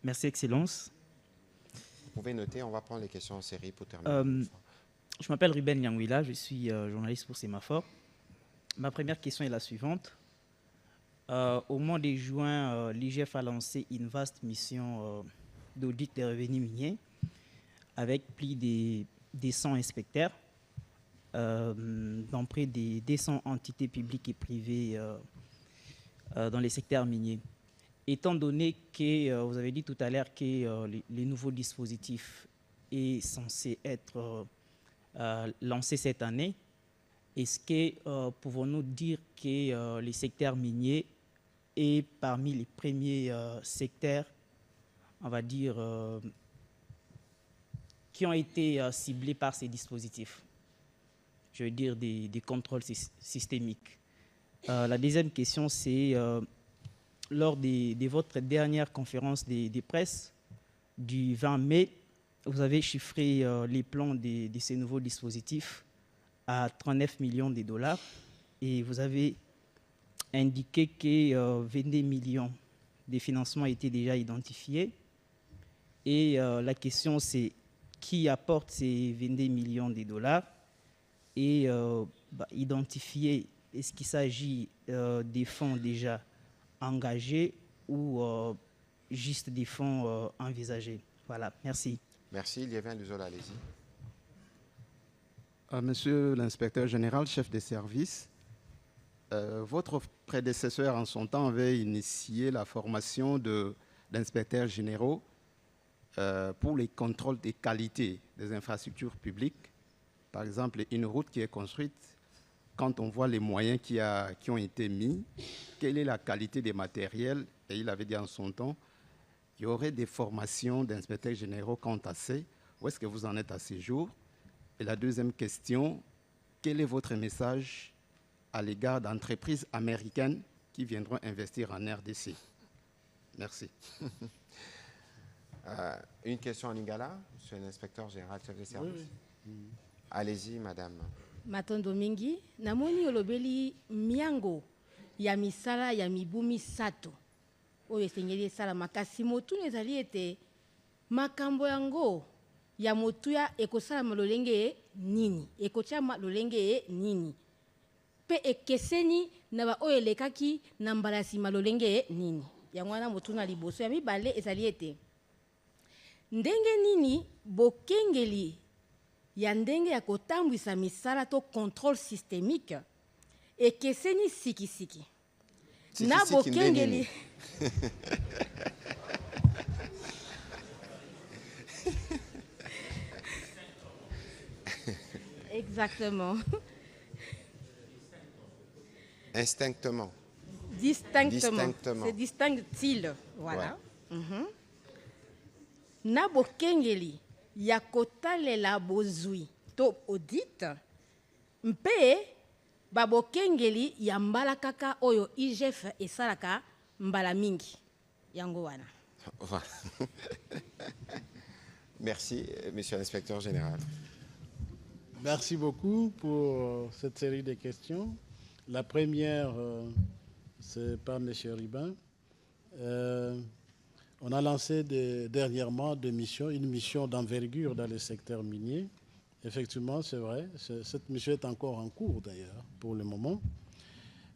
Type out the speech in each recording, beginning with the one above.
Merci, Excellence. Vous pouvez noter, on va prendre les questions en série pour terminer. Je m'appelle Ruben Nyangwila, je suis journaliste pour Sémaphore. Ma première question est la suivante. Au mois de juin, l'IGF a lancé une vaste mission d'audit des revenus miniers avec plus de 100 inspecteurs dans près de 200 entités publiques et privées dans les secteurs miniers. Étant donné que vous avez dit tout à l'heure que les nouveaux dispositifs est censé être lancé cette année, est-ce que pouvons-nous dire que les secteurs miniers est parmi les premiers secteurs, on va dire, qui ont été ciblés par ces dispositifs? Je veux dire des contrôles systémiques. La deuxième question, c'est lors de votre dernière conférence de presse du 20 mai, vous avez chiffré les plans de ces nouveaux dispositifs à 39 millions de dollars et vous avez indiqué que 22 millions de financements étaient déjà identifiés. Et la question, c'est qui apporte ces 22 millions de dollars et identifier, est-ce qu'il s'agit des fonds déjà engagés ou juste des fonds envisagés? Voilà, merci. Merci. Liévin Luzola, allez-y. Monsieur l'inspecteur général, chef des services, votre prédécesseur en son temps avait initié la formation d'inspecteurs généraux pour les contrôles des qualités des infrastructures publiques. Par exemple, une route qui est construite, quand on voit les moyens qui ont été mis, quelle est la qualité des matériels, et il avait dit en son temps, il y aurait des formations d'inspecteurs généraux quant à ça. Où est-ce que vous en êtes à ce jour? Et la deuxième question, quel est votre message à l'égard d'entreprises américaines qui viendront investir en RDC? Merci. Une question en lingala, monsieur l'inspecteur général chef de service. Oui. Allez-y, madame. Matondo mingi, namoni olobeli miango ya misala ya mibumi sato. Oyo esengeli esala makasi motuna ezali ete makambo yango ya motuya ekosala malolenge nini, ekotia malolenge nini. Pe ekeseni na ba oyo elekaki na mbala nsima lolenge nini. Yango wana motuna liboso ya mibale ezali ete ndenge nini bokengeli ya ndenge ya kotambwisa misala to contrôle systémique ekeseni sikisiki. Na bokengeli Exactement. Instinctement. Distinctement. C'est distinct-il. Voilà. Ouais. Na bokengeli ya kotalela bozwi to audit mpe babokengeli ya mbala kaka oyo IGF esalaka mbala mingi yango wana. Merci, monsieur l'inspecteur général. Merci beaucoup pour cette série de questions. La première, c'est par M. Ribin. On a lancé dernièrement une mission d'envergure dans le secteur minier. Effectivement, c'est vrai. Cette mission est encore en cours, d'ailleurs, pour le moment.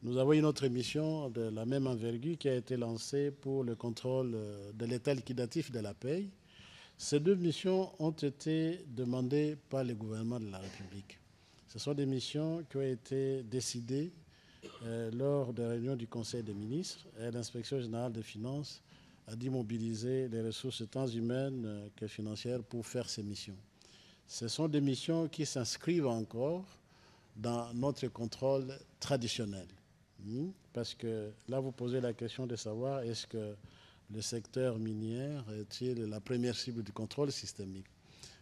Nous avons une autre mission de la même envergure qui a été lancée pour le contrôle de l'état liquidatif de la paie. Ces deux missions ont été demandées par le gouvernement de la République. Ce sont des missions qui ont été décidées lors de la réunion du Conseil des ministres et l'Inspection générale des finances a dû mobiliser les ressources tant humaines que financières pour faire ces missions. Ce sont des missions qui s'inscrivent encore dans notre contrôle traditionnel. Parce que là, vous posez la question de savoir est-ce que le secteur minier est-il la première cible du contrôle systémique?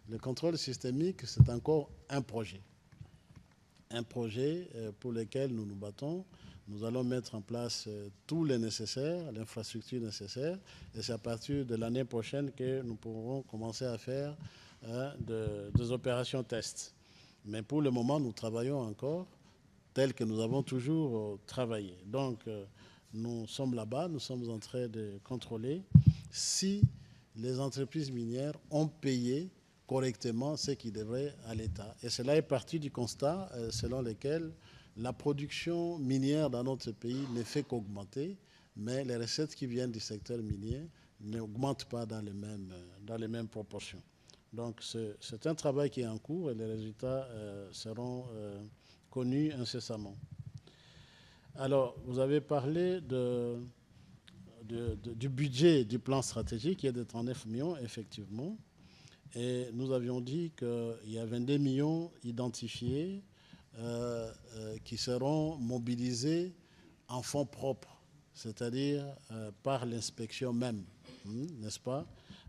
Le contrôle systémique, c'est encore un projet. Un projet pour lequel nous nous battons. Nous allons mettre en place tout le nécessaire, l'infrastructure nécessaire, et c'est à partir de l'année prochaine que nous pourrons commencer à faire des opérations tests. Mais pour le moment, nous travaillons encore tel que nous avons toujours travaillé. Donc, nous sommes là-bas, nous sommes en train de contrôler si les entreprises minières ont payé correctement ce qui devrait à l'État. Et cela est parti du constat selon lequel la production minière dans notre pays ne fait qu'augmenter, mais les recettes qui viennent du secteur minier n'augmentent pas dans les mêmes proportions. Donc c'est un travail qui est en cours et les résultats seront connus incessamment. Alors, vous avez parlé du budget du plan stratégique qui est de 39 millions, effectivement. Et nous avions dit qu'il y a 22 millions identifiés qui seront mobilisés en fonds propres, c'est-à-dire par l'inspection même, n'est-ce pas,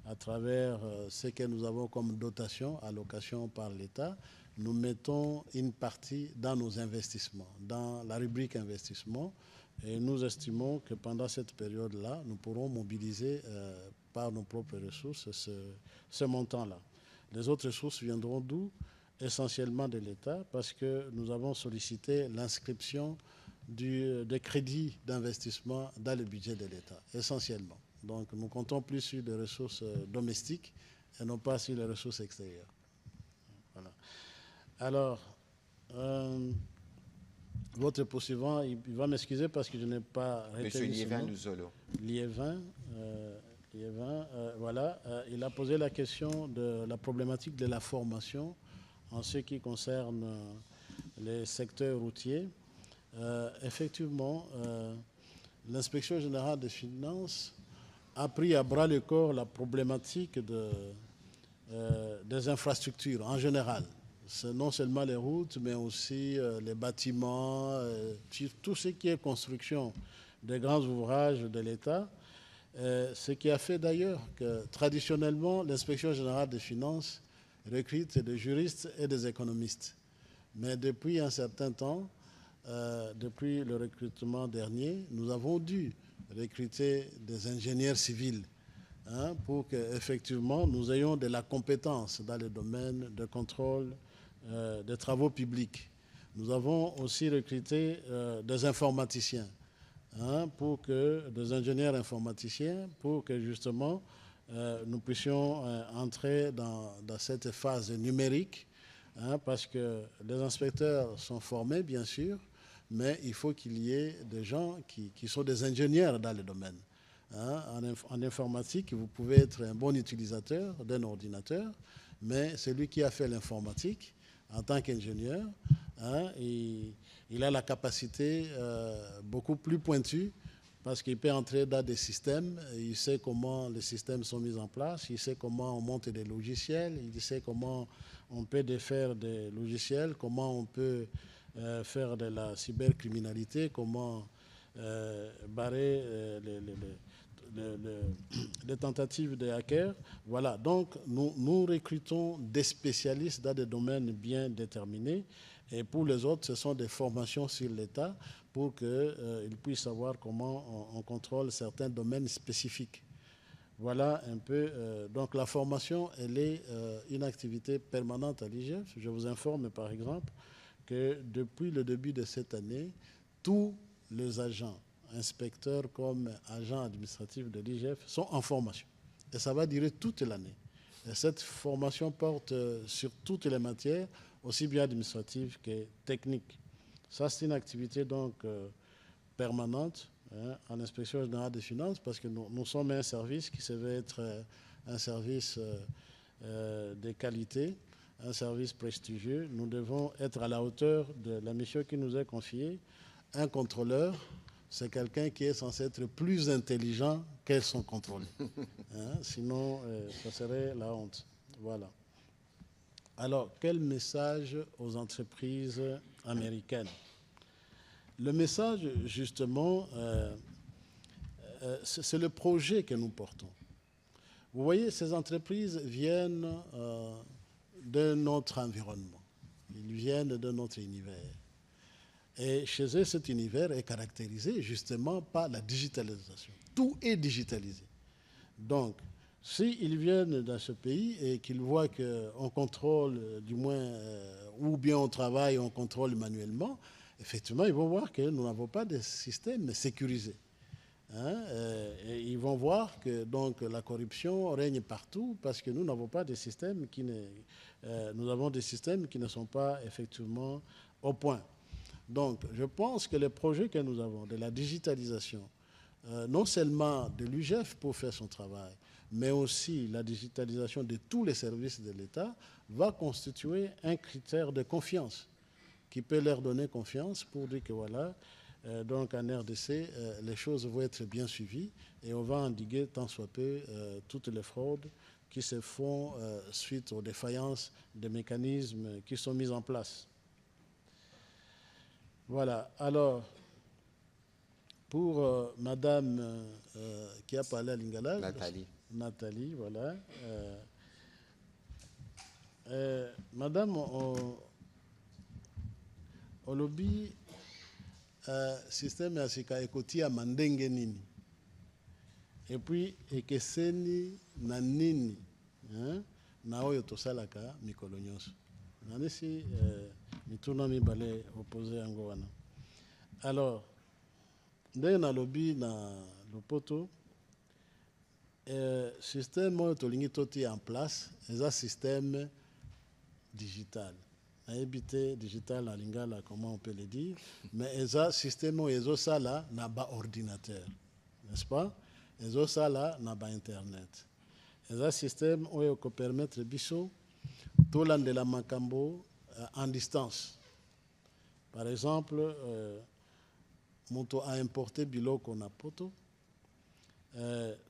à travers ce que nous avons comme dotation, allocation par l'État. Nous mettons une partie dans nos investissements, dans la rubrique investissement, et nous estimons que pendant cette période-là, nous pourrons mobiliser par nos propres ressources ce montant-là. Les autres ressources viendront d'où? Essentiellement de l'État, parce que nous avons sollicité l'inscription des crédits d'investissement dans le budget de l'État, essentiellement. Donc nous comptons plus sur des ressources domestiques et non pas sur les ressources extérieures. Voilà. Alors, votre poursuivant, il va m'excuser parce que je n'ai pas retenu Monsieur Liévin son nom. Luzolo. Liévin, voilà. Il a posé la question de la problématique de la formation en ce qui concerne les secteurs routiers. Effectivement, l'inspection générale des finances a pris à bras le corps la problématique des infrastructures en général. C'est non seulement les routes, mais aussi les bâtiments, tout ce qui est construction des grands ouvrages de l'État. Ce qui a fait d'ailleurs que traditionnellement, l'inspection générale des finances recrute des juristes et des économistes. Mais depuis un certain temps, depuis le recrutement dernier, nous avons dû recruter des ingénieurs civils pour qu'effectivement nous ayons de la compétence dans le domaine de contrôle des travaux publics. Nous avons aussi recruté des informaticiens, des ingénieurs informaticiens, pour que justement nous puissions entrer dans cette phase numérique, parce que les inspecteurs sont formés, bien sûr, mais il faut qu'il y ait des gens qui sont des ingénieurs dans le domaine. En informatique, vous pouvez être un bon utilisateur d'un ordinateur, mais celui qui a fait l'informatique, en tant qu'ingénieur, il a la capacité beaucoup plus pointue parce qu'il peut entrer dans des systèmes, il sait comment les systèmes sont mis en place, il sait comment on monte des logiciels, il sait comment on peut défaire des logiciels, comment on peut faire de la cybercriminalité, comment barrer les tentatives de hackers. Voilà, donc nous recrutons des spécialistes dans des domaines bien déterminés, et pour les autres, ce sont des formations sur l'État pour qu'ils puissent savoir comment on contrôle certains domaines spécifiques. Voilà un peu. Donc la formation, elle est une activité permanente à l'IGF. Je vous informe par exemple que depuis le début de cette année, tous les agents, inspecteurs comme agents administratifs de l'IGF, sont en formation. Et ça va durer toute l'année. Et cette formation porte sur toutes les matières, aussi bien administratives que techniques. Ça, c'est une activité donc permanente en inspection générale des finances, parce que nous sommes un service qui se veut être un service de qualité, un service prestigieux. Nous devons être à la hauteur de la mission qui nous est confiée. Un contrôleur, c'est quelqu'un qui est censé être plus intelligent que son contrôle. Sinon, ça serait la honte. Voilà. Alors, quel message aux entreprises américaines? Le message, justement, c'est le projet que nous portons. Vous voyez, ces entreprises viennent de notre environnement. Ils viennent de notre univers. Et chez eux, cet univers est caractérisé justement par la digitalisation. Tout est digitalisé. Donc, s'ils viennent dans ce pays et qu'ils voient qu'on contrôle, du moins, ou bien on travaille, on contrôle manuellement, effectivement, ils vont voir que nous n'avons pas de système sécurisé. Hein, et ils vont voir que donc, la corruption règne partout parce que nous n'avons pas de systèmes nous avons des systèmes qui ne sont pas effectivement au point. Donc, je pense que les projets que nous avons de la digitalisation, non seulement de l'UGF pour faire son travail, mais aussi la digitalisation de tous les services de l'État, va constituer un critère de confiance qui peut leur donner confiance pour dire que voilà, donc en RDC, les choses vont être bien suivies et on va endiguer tant soit peu toutes les fraudes qui se font suite aux défaillances des mécanismes qui sont mis en place. Voilà. Alors, pour Madame qui a parlé à Lingala, Nathalie, voilà. Madame, au lobby, système ya sika ekotia mandenge nini et puis ekeseni na nini na oyo tosalaka mikolo nyonso nanesi mituna mibale opposé yango wana. Alors ndenge na lobby na lopoto système oyo tolingi totia en place eza système digital. Habité digital en lingala, comment on peut le dire, mais eza système ezo sala na ba ordinateur, n'est-ce pas? Ezo sala na ba internet. Eza système oyo ko permettre biso to landela makambo en distance. Par exemple, moto a importé biloko na poto,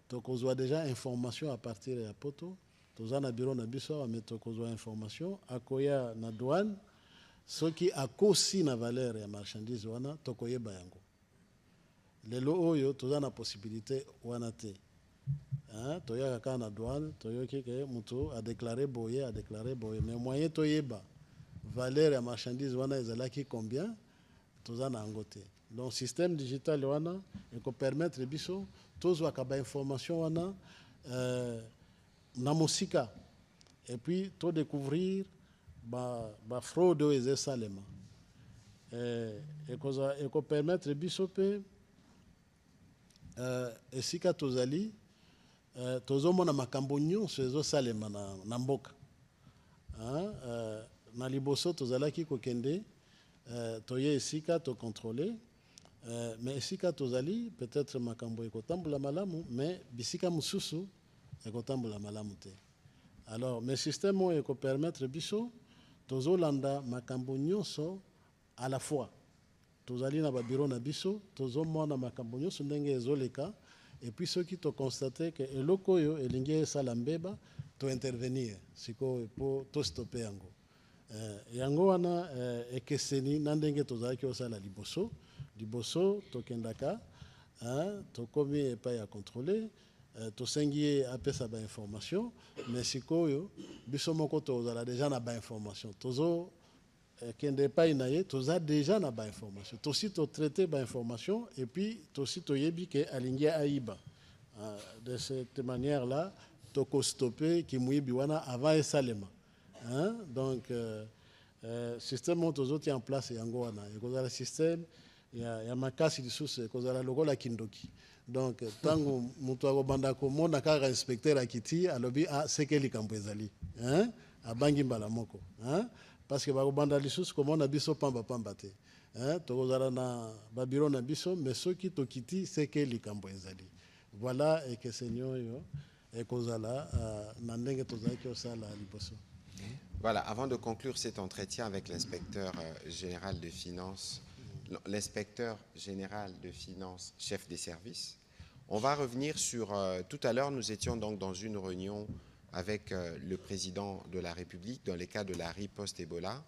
tokozwa déjà information à partir ya poto. Toza na bureau na biso mais tokozwa information akoya na douane soki akosi na valeur ya marchandise wana tokoyeba yango lelo oyo toza na possibilité wana te toya kaka na douane toyoki ke mutu a déclaré boye mais moyen toyeba valeur ya marchandise wana ezalaki combien toza na yango te. Donc système digital wana eko permettre biso tozwa ka ba information wana na mosika et puis to découvrir ba fraude oyo salema et ko permettre biso pe esika tozali tozomona makambo nyonso ezosalema na mboka na liboso tozalaki kokende toye esika to contrôler mais esika tozali peut-être makambo ekotambola malamu mais bisika mususu ekotambola malamu te. Alors mes systèmes oyo eko permettre biso tozolanda makambo nyonso à la fois tozali na ba bureau na biso tozomona makambo nyonso ndenge ezoleka et puis ceux qui to constater que eloko oyo elingi esala mbeba to intervenir siko po to stopper yango yango wana ekeseni na ndenge tozalaki osala liboso tokendaka tokomi epai ya contrôler tosengi apesa ba information mais sikoyo biso moko tozala déjà na ba information tozo kende epai na ye toza déjà na ba information tosi to traiter ba information et puis tosi toyebi ke alingi aiba de cette manière là toko stopper ki muibi wana avant esalema donc système on tozo ti en place yango wana ekozala système ya makasi lisusu ekozala lokola kindoki. Donc tango mutu akobanda komona kaka inspecteur akiti alobi seke likambo ezali abangi mbala moko parce que bakobanda lisusu komona biso pamba te tokozala na ba bureau na biso mais soki tokiti seke likambo ezali. Voilà ekeseni oyo ekozala na ndenge tozalaki osala liboso. Voilà, avant de conclure cet entretien avec l'inspecteur général de finances, chef des services, on va revenir sur... tout à l'heure, nous étions donc dans une réunion avec le président de la République dans le cadre de la riposte Ebola.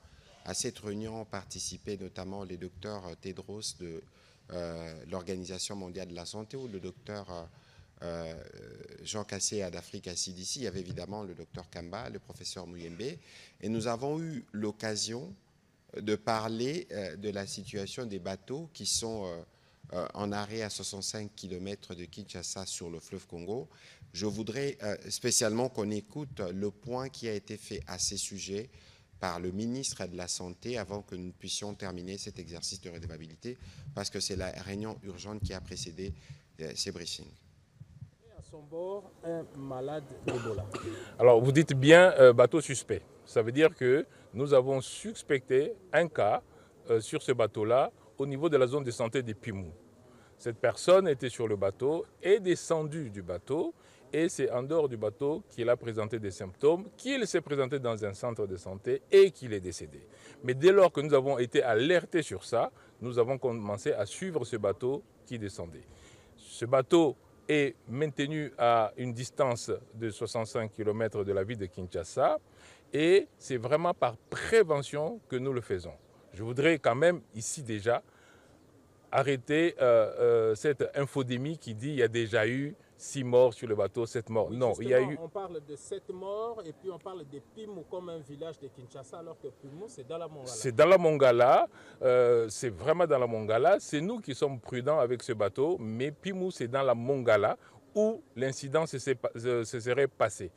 À cette réunion participaient notamment les docteurs Tedros de l'Organisation mondiale de la santé ou le docteur Jean Kassé d'Africa CDC. Il y avait évidemment le docteur Kamba, le professeur Mouyembe. Et nous avons eu l'occasion de parler de la situation des bateaux qui sont en arrêt à 65 km de Kinshasa sur le fleuve Congo. Je voudrais spécialement qu'on écoute le point qui a été fait à ces sujets par le ministre de la Santé avant que nous puissions terminer cet exercice de redevabilité, parce que c'est la réunion urgente qui a précédé ces briefings. À son bord, un malade d'Ebola. Alors, vous dites bien bateau suspect. Ça veut dire que nous avons suspecté un cas sur ce bateau-là au niveau de la zone de santé de Pimou. Cette personne était sur le bateau, est descendue du bateau et c'est en dehors du bateau qu'il a présenté des symptômes, qu'il s'est présenté dans un centre de santé et qu'il est décédé. Mais dès lors que nous avons été alertés sur ça, nous avons commencé à suivre ce bateau qui descendait. Ce bateau est maintenu à une distance de 65 km de la ville de Kinshasa et c'est vraiment par prévention que nous le faisons. Je voudrais quand même ici déjà arrêter cette infodémie qui dit qu'il y a déjà eu 6 morts sur le bateau, 7 morts. Oui, non, il y a eu... On parle de 7 morts et puis on parle de Pimou comme un village de Kinshasa alors que Pimou c'est dans la Mongala. C'est dans la Mongala, c'est vraiment dans la Mongala. C'est nous qui sommes prudents avec ce bateau, mais Pimou c'est dans la Mongala où l'incident se serait passé.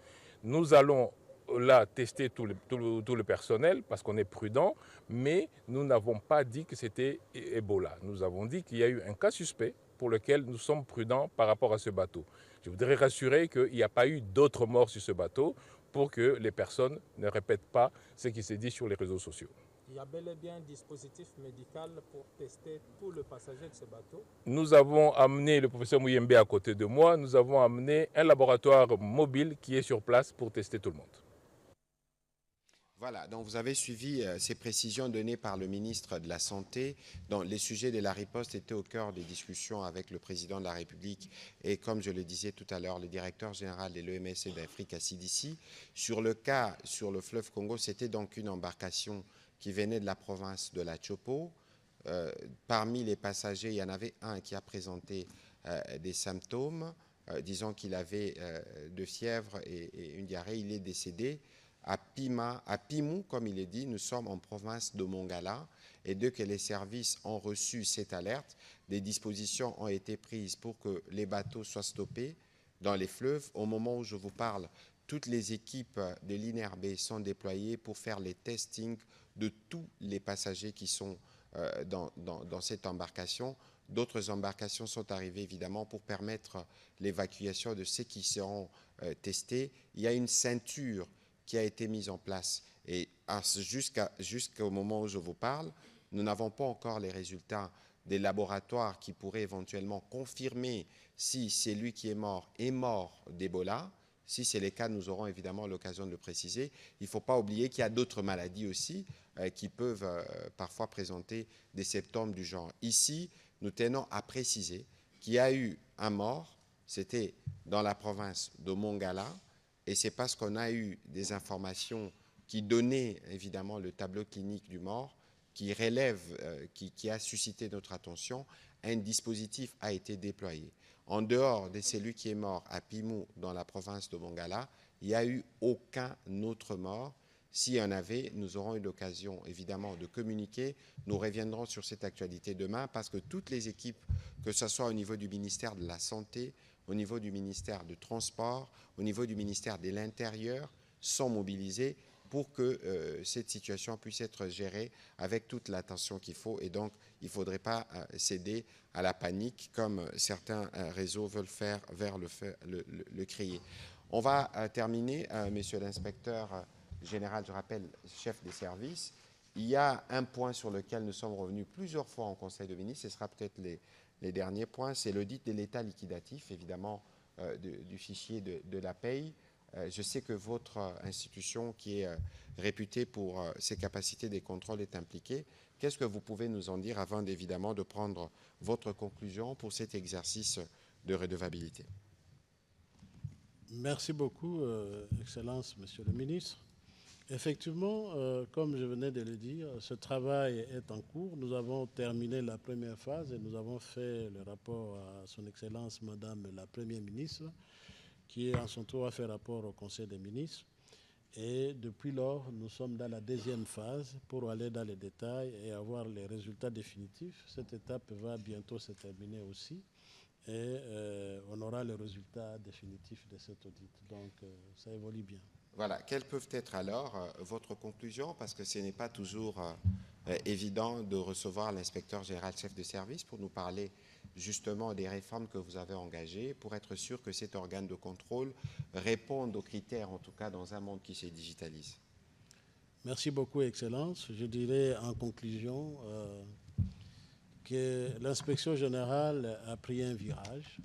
Nous allons là tester tout le personnel parce qu'on est prudent, mais nous n'avons pas dit que c'était Ebola. Nous avons dit qu'il y a eu un cas suspect pour lequel nous sommes prudents par rapport à ce bateau. Je voudrais rassurer qu'il n'y a pas eu d'autres morts sur ce bateau pour que les personnes ne répètent pas ce qui s'est dit sur les réseaux sociaux. Il y a bel et bien un dispositif médical pour tester tous les passagers de ce bateau. Nous avons amené le professeur Mouyembe à côté de moi, nous avons amené un laboratoire mobile qui est sur place pour tester tout le monde. Voilà, donc vous avez suivi ces précisions données par le ministre de la Santé. Donc, les sujets de la riposte étaient au cœur des discussions avec le président de la République et, comme je le disais tout à l'heure, le directeur général de l'OMS et d'Afrique à CDC. Sur le cas sur le fleuve Congo, c'était donc une embarcation qui venait de la province de la Chopo. Parmi les passagers, il y en avait un qui a présenté des symptômes, disons qu'il avait de fièvre et une diarrhée, il est décédé. À Pimou, comme il est dit, nous sommes en province de Mongala et dès que les services ont reçu cette alerte, des dispositions ont été prises pour que les bateaux soient stoppés dans les fleuves. Au moment où je vous parle, toutes les équipes de l'INRB sont déployées pour faire les testings de tous les passagers qui sont dans cette embarcation. D'autres embarcations sont arrivées évidemment pour permettre l'évacuation de ceux qui seront testés. Il y a une ceinture qui a été mise en place. Et jusqu'au moment où je vous parle, nous n'avons pas encore les résultats des laboratoires qui pourraient éventuellement confirmer si celui qui est mort d'Ebola. Si c'est le cas, nous aurons évidemment l'occasion de le préciser. Il ne faut pas oublier qu'il y a d'autres maladies aussi qui peuvent parfois présenter des symptômes du genre. Ici, nous tenons à préciser qu'il y a eu un mort, c'était dans la province de Mongala, et c'est parce qu'on a eu des informations qui donnaient évidemment le tableau clinique du mort, qui relève, qui a suscité notre attention. Un dispositif a été déployé. En dehors de celui qui est mort à Pimou, dans la province de Mongala, il n'y a eu aucun autre mort. S'il y en avait, nous aurons eu l'occasion évidemment de communiquer. Nous reviendrons sur cette actualité demain parce que toutes les équipes, que ce soit au niveau du ministère de la Santé, au niveau du ministère du Transport, au niveau du ministère de l'Intérieur, sont mobilisés pour que cette situation puisse être gérée avec toute l'attention qu'il faut. Et donc, il ne faudrait pas céder à la panique comme certains réseaux veulent faire vers le crier. On va terminer, monsieur l'inspecteur général, je rappelle, chef des services. Il y a un point sur lequel nous sommes revenus plusieurs fois en Conseil de ministres, ce sera peut-être les derniers points, c'est l'audit de l'état liquidatif, évidemment, du fichier de la paye. Je sais que votre institution, qui est réputée pour ses capacités de contrôle, est impliquée. Qu'est-ce que vous pouvez nous en dire avant, évidemment, de prendre votre conclusion pour cet exercice de redevabilité? Merci beaucoup, Excellence, Monsieur le ministre. Effectivement, comme je venais de le dire, ce travail est en cours. Nous avons terminé la première phase et nous avons fait le rapport à Son Excellence Madame la Première ministre, qui en son tour a fait rapport au Conseil des ministres. Et depuis lors, nous sommes dans la deuxième phase pour aller dans les détails et avoir les résultats définitifs. Cette étape va bientôt se terminer aussi et on aura les résultats définitifs de cet audit. Donc, ça évolue bien. Voilà, quelles peuvent être alors votre conclusion, parce que ce n'est pas toujours évident de recevoir l'inspecteur général chef de service pour nous parler justement des réformes que vous avez engagées pour être sûr que cet organe de contrôle réponde aux critères, en tout cas dans un monde qui se digitalise? Merci beaucoup, Excellence. Je dirais en conclusion que l'inspection générale a pris un virage.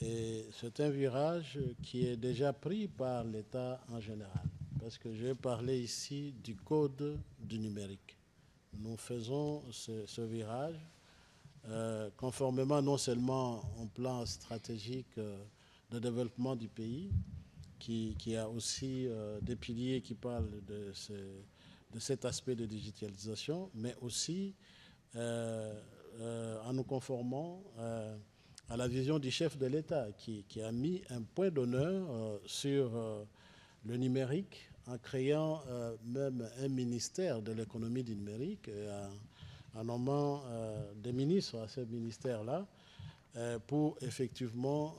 Et c'est un virage qui est déjà pris par l'État en général. Parce que je vais parler ici du code du numérique. Nous faisons ce virage conformément non seulement au plan stratégique de développement du pays, qui a aussi des piliers qui parlent de cet aspect de digitalisation, mais aussi en nous conformant à la vision du chef de l'État qui a mis un point d'honneur sur le numérique en créant même un ministère de l'économie du numérique, en nommant des ministres à ce ministère-là pour effectivement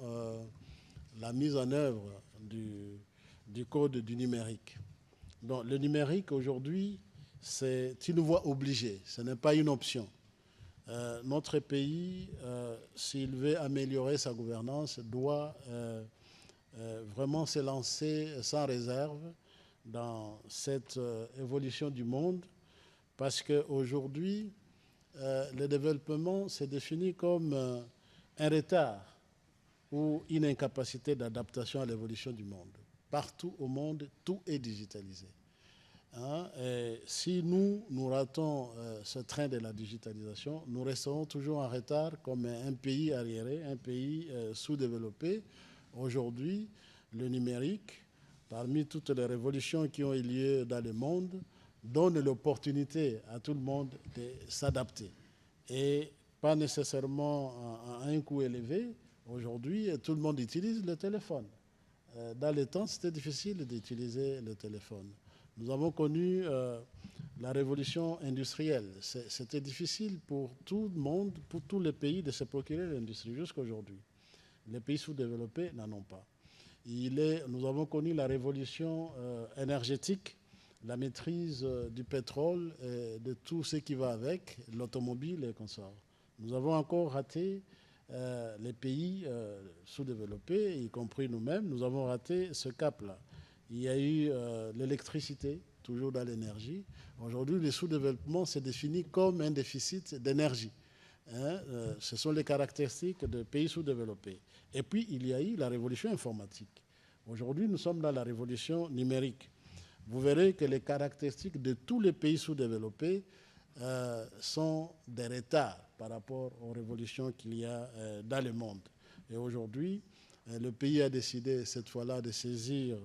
la mise en œuvre du code du numérique. Donc le numérique aujourd'hui, c'est une voie obligée, ce n'est pas une option. Notre pays, s'il veut améliorer sa gouvernance, doit vraiment se lancer sans réserve dans cette évolution du monde, parce qu'aujourd'hui, le développement se définit comme un retard ou une incapacité d'adaptation à l'évolution du monde. Partout au monde, tout est digitalisé. Et si nous ratons ce train de la digitalisation, nous resterons toujours en retard comme un pays arriéré, un pays sous-développé. Aujourd'hui, le numérique, parmi toutes les révolutions qui ont eu lieu dans le monde, donne l'opportunité à tout le monde de s'adapter. Et pas nécessairement à un coût élevé. Aujourd'hui, tout le monde utilise le téléphone. Dans le temps, c'était difficile d'utiliser le téléphone. Nous avons connu la révolution industrielle. C'était difficile pour tout le monde, pour tous les pays, de se procurer l'industrie jusqu'à aujourd'hui. Les pays sous-développés n'en ont pas. Nous avons connu la révolution énergétique, la maîtrise du pétrole et de tout ce qui va avec, l'automobile et consorts. Nous avons encore raté les pays sous-développés, y compris nous-mêmes, nous avons raté ce cap-là. Il y a eu l'électricité, toujours dans l'énergie. Aujourd'hui, le sous-développement s'est défini comme un déficit d'énergie. Ce sont les caractéristiques des pays sous-développés. Et puis, il y a eu la révolution informatique. Aujourd'hui, nous sommes dans la révolution numérique. Vous verrez que les caractéristiques de tous les pays sous-développés sont des retards par rapport aux révolutions qu'il y a dans le monde. Et aujourd'hui, le pays a décidé cette fois-là de saisir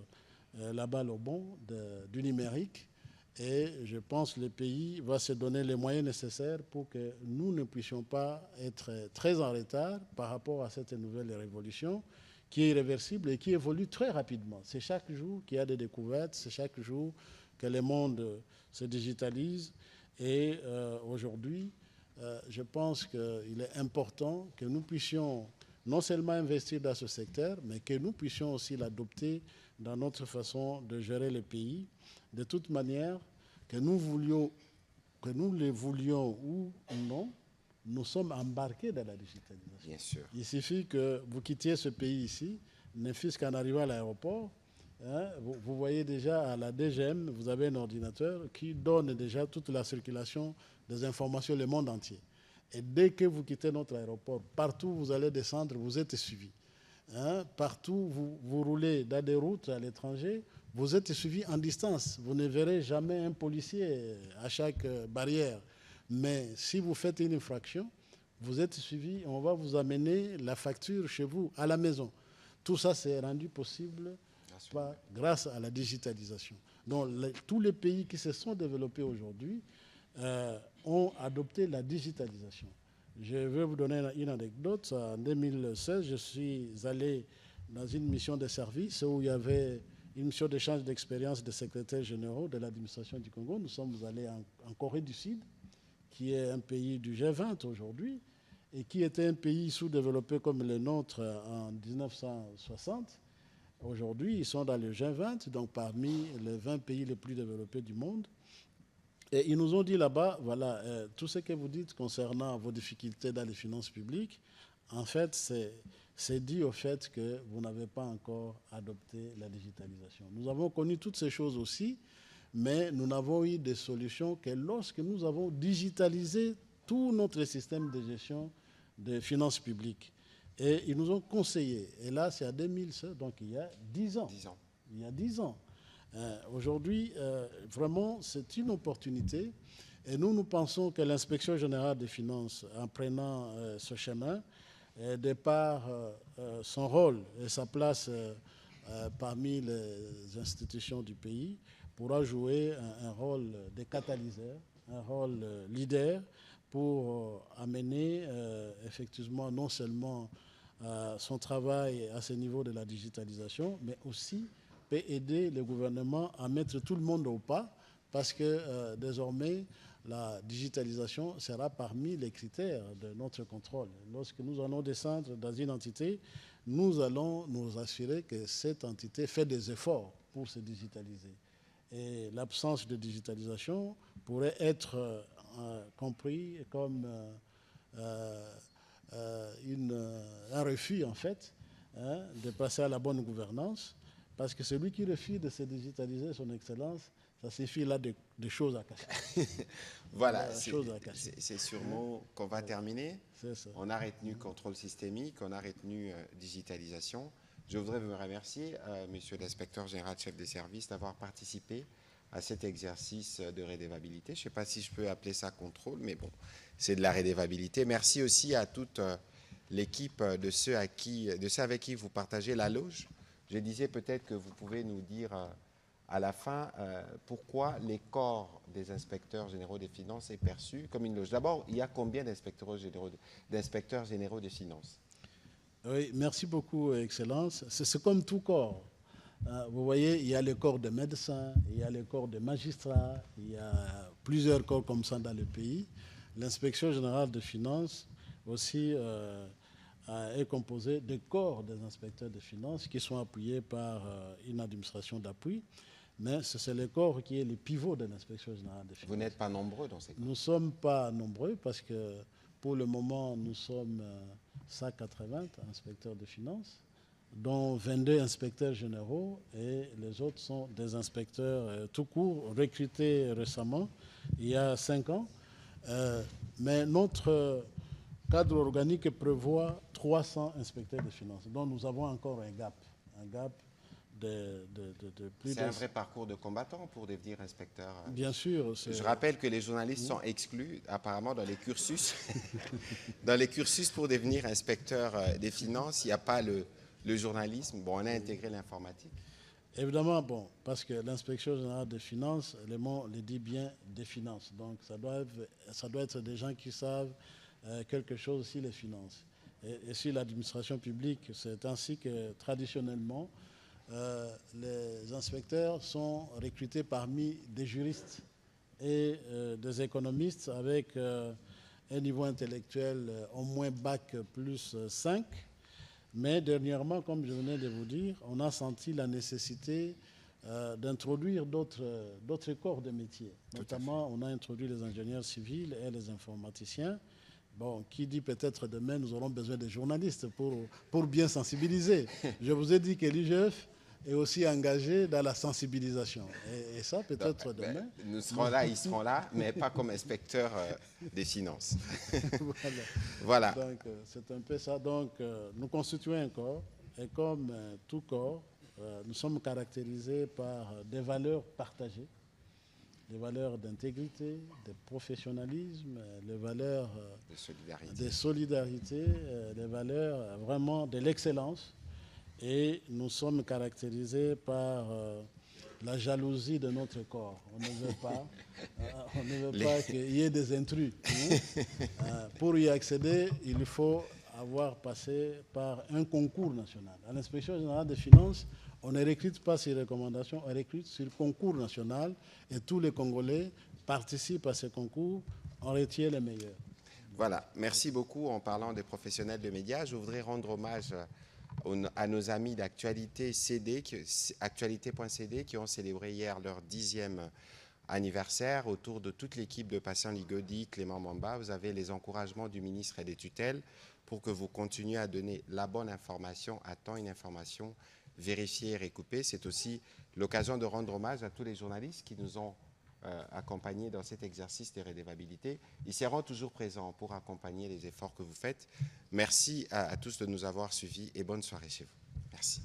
la balle au bond du numérique. Et je pense que le pays va se donner les moyens nécessaires pour que nous ne puissions pas être très en retard par rapport à cette nouvelle révolution qui est irréversible et qui évolue très rapidement. C'est chaque jour qu'il y a des découvertes, c'est chaque jour que le monde se digitalise. Et aujourd'hui, je pense qu'il est important que nous puissions non seulement investir dans ce secteur, mais que nous puissions aussi l'adopter dans notre façon de gérer le pays. De toute manière, que nous le voulions ou non, nous sommes embarqués dans la digitalisation. Bien sûr. Il suffit que vous quittiez ce pays ici, ne fût-ce qu'en arrivant à l'aéroport, vous voyez déjà à la DGM, vous avez un ordinateur qui donne déjà toute la circulation des informations le monde entier. Et dès que vous quittez notre aéroport, partout où vous allez descendre, vous êtes suivi. Partout vous roulez dans des routes à l'étranger, vous êtes suivi en distance. Vous ne verrez jamais un policier à chaque barrière. Mais si vous faites une infraction, vous êtes suivi, on va vous amener la facture chez vous, à la maison. Tout ça, c'est rendu possible grâce à la digitalisation. Donc, tous les pays qui se sont développés aujourd'hui ont adopté la digitalisation. Je vais vous donner une anecdote. En 2016, je suis allé dans une mission de service où il y avait une mission d'échange d'expérience des secrétaires généraux de l'administration du Congo. Nous sommes allés en Corée du Sud, qui est un pays du G20 aujourd'hui, et qui était un pays sous-développé comme le nôtre en 1960. Aujourd'hui, ils sont dans le G20, donc parmi les 20 pays les plus développés du monde. Et ils nous ont dit là-bas, voilà, tout ce que vous dites concernant vos difficultés dans les finances publiques, en fait, c'est dû au fait que vous n'avez pas encore adopté la digitalisation. Nous avons connu toutes ces choses aussi, mais nous n'avons eu des solutions que lorsque nous avons digitalisé tout notre système de gestion des finances publiques. Et ils nous ont conseillé, et là c'est à 2000, donc il y a 10 ans. 10 ans. Il y a 10 ans. Aujourd'hui, vraiment, c'est une opportunité. Et nous pensons que l'inspection générale des finances, en prenant ce chemin, de par son rôle et sa place parmi les institutions du pays, pourra jouer un rôle de catalyseur, un rôle leader pour amener effectivement non seulement son travail à ce niveau de la digitalisation, mais aussi peut aider le gouvernement à mettre tout le monde au pas, parce que désormais, la digitalisation sera parmi les critères de notre contrôle. Lorsque nous allons descendre dans une entité, nous allons nous assurer que cette entité fait des efforts pour se digitaliser. Et l'absence de digitalisation pourrait être compris comme un refus, en fait, de passer à la bonne gouvernance, parce que celui qui refuse de se digitaliser, son excellence, ça suffit là de choses à cacher. Voilà, c'est sur mot qu'on va terminer. Ça. On a retenu contrôle systémique, on a retenu digitalisation. Je voudrais vous remercier, monsieur l'inspecteur général chef des services, d'avoir participé à cet exercice de rédévabilité. Je ne sais pas si je peux appeler ça contrôle, mais bon, c'est de la rédévabilité. Merci aussi à toute l'équipe de ceux avec qui vous partagez la loge. Je disais peut-être que vous pouvez nous dire à la fin pourquoi les corps des inspecteurs généraux des finances est perçu comme une loge. D'abord, il y a combien d'inspecteurs généraux des finances? Oui, merci beaucoup, Excellence. C'est comme tout corps. Vous voyez, il y a le corps de médecins, il y a le corps de magistrats, il y a plusieurs corps comme ça dans le pays. L'inspection générale des finances aussi est composée de corps des inspecteurs des finances qui sont appuyés par une administration d'appui. Mais c'est le corps qui est le pivot de l'inspection générale des finances. Vous n'êtes pas nombreux dans ces corps? Nous ne sommes pas nombreux parce que pour le moment, nous sommes 180 inspecteurs de finances, dont 22 inspecteurs généraux, et les autres sont des inspecteurs tout court, recrutés récemment, il y a 5 ans. Mais notre cadre organique prévoit 300 inspecteurs de finances, dont nous avons encore un gap de plus de... C'est un vrai parcours de combattant pour devenir inspecteur. Bien sûr. Je rappelle que les journalistes sont exclus apparemment dans les cursus. Dans les cursus pour devenir inspecteur des finances, il n'y a pas le journalisme. Bon, on a intégré l'informatique. Évidemment, bon, parce que l'inspection générale des finances, le mot le dit bien, des finances. Donc ça doit être des gens qui savent quelque chose sur les finances. Et sur l'administration publique, c'est ainsi que traditionnellement, les inspecteurs sont recrutés parmi des juristes et des économistes avec un niveau intellectuel au moins bac plus 5. Mais dernièrement, comme je venais de vous dire, on a senti la nécessité d'introduire d'autres corps de métiers. Notamment, on a introduit les ingénieurs civils et les informaticiens. Bon, qui dit peut-être demain, nous aurons besoin de journalistes pour bien sensibiliser. Je vous ai dit que l'IGF est aussi engagé dans la sensibilisation. Et ça, peut-être demain... Nous serons là, ils seront là, mais pas comme inspecteurs des finances. Voilà. Donc, c'est un peu ça. Donc, nous constituons un corps, et comme tout corps, nous sommes caractérisés par des valeurs partagées, des valeurs d'intégrité, de professionnalisme, les valeurs de solidarité, les valeurs vraiment de l'excellence. Et nous sommes caractérisés par la jalousie de notre corps. On ne veut pas qu'il y ait des intrus. Pour y accéder, il faut avoir passé par un concours national. À l'inspection générale des finances, on ne recrute pas sur recommandation, on recrute sur concours national et tous les Congolais participent à ce concours, on retient les meilleurs. Voilà, merci beaucoup. En parlant des professionnels de médias, je voudrais rendre hommage à nos amis d'Actualité.cd qui ont célébré hier leur 10e anniversaire, autour de toute l'équipe de Patient Ligodi, Clément Mamba, vous avez les encouragements du ministre et des tutelles pour que vous continuiez à donner la bonne information à temps, une information vérifiée et recoupée. C'est aussi l'occasion de rendre hommage à tous les journalistes qui nous ont accompagnés dans cet exercice de redevabilité. Ils seront toujours présents pour accompagner les efforts que vous faites. Merci à tous de nous avoir suivis et bonne soirée chez vous. Merci.